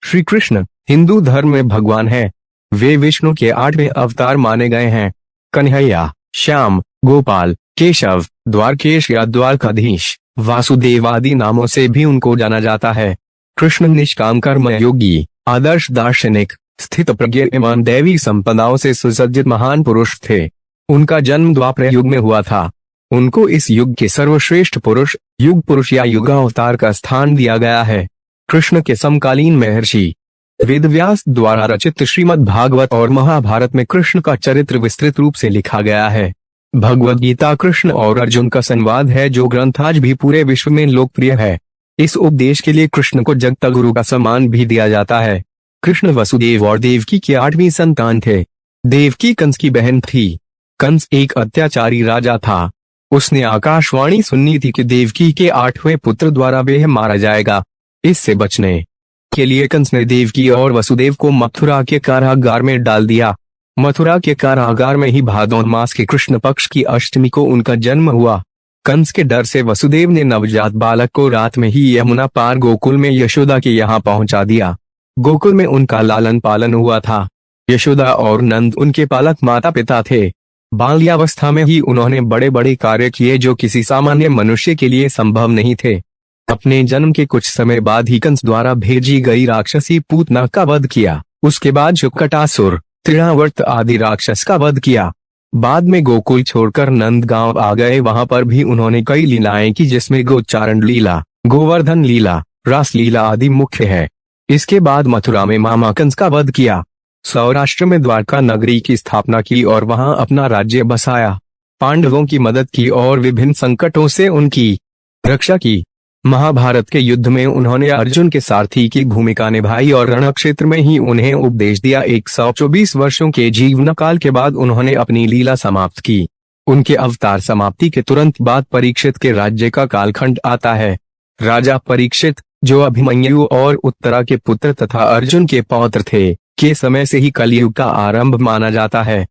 श्री कृष्ण हिंदू धर्म में भगवान है। वे विष्णु के 8वें अवतार माने गए हैं। कन्हैया, श्याम, गोपाल, केशव, द्वारकेश या द्वारकाधीश, वासुदेव आदि नामों से भी उनको जाना जाता है। कृष्ण निष्काम कर्म योगी, आदर्श दार्शनिक, स्थित प्रज्ञ एवं दैवी संपदाओं से सुसज्जित महान पुरुष थे। उनका जन्म द्वापर युग में हुआ था। उनको इस युग के सर्वश्रेष्ठ पुरुष, युग पुरुष या युगावतार का स्थान दिया गया है। कृष्ण के समकालीन महर्षि वेदव्यास द्वारा रचित श्रीमद् भागवत और महाभारत में कृष्ण का चरित्र विस्तृत रूप से लिखा गया है। भगवद गीता कृष्ण और अर्जुन का संवाद है, जो ग्रंथ आज भी पूरे विश्व में लोकप्रिय है। इस उपदेश के लिए कृष्ण को जगत गुरु का सम्मान भी दिया जाता है। कृष्ण वसुदेव और देवकी के 8वीं संतान थे। देवकी कंस की बहन थी। कंस एक अत्याचारी राजा था। उसने आकाशवाणी सुनी थी कि देवकी के 8वें पुत्र द्वारा वह मारा जाएगा। इससे बचने के लिए कंस ने देवकी और वसुदेव को मथुरा के कारागार में डाल दिया। मथुरा के कारागार में ही भादौन मास के कृष्ण पक्ष की अष्टमी को उनका जन्म हुआ। कंस के डर से वसुदेव ने नवजात बालक को रात में ही यमुना पार गोकुल में यशोदा के यहाँ पहुंचा दिया। गोकुल में उनका लालन पालन हुआ था। यशोदा और नंद उनके पालक माता पिता थे। बाल्यावस्था में ही उन्होंने बड़े बड़े कार्य किए जो किसी सामान्य मनुष्य के लिए संभव नहीं थे। अपने जन्म के कुछ समय बाद ही कंस द्वारा भेजी गई राक्षसी पूतना का वध किया। उसके बाद शुकटासुर, तृणावर्त आदि राक्षस का वध किया। बाद में गोकुल छोड़कर नंद गांव आ गए। वहां पर भी उन्होंने कई लीलाएं की, जिसमें गोचारण लीला, गोवर्धन लीला, रास लीला आदि मुख्य है। इसके बाद मथुरा में मामा कंस का वध किया। सौराष्ट्र में द्वारका नगरी की स्थापना की और वहां अपना राज्य बसाया। पांडवों की मदद की और विभिन्न संकटों से उनकी रक्षा की। महाभारत के युद्ध में उन्होंने अर्जुन के सारथी की भूमिका निभाई और रणक्षेत्र में ही उन्हें उपदेश दिया। 124 वर्षों के जीवन काल के बाद उन्होंने अपनी लीला समाप्त की। उनके अवतार समाप्ति के तुरंत बाद परीक्षित के राज्य का कालखंड आता है। राजा परीक्षित, जो अभिमन्यु और उत्तरा के पुत्र तथा अर्जुन के पौत्र थे, के समय से ही कलयुग का आरंभ माना जाता है।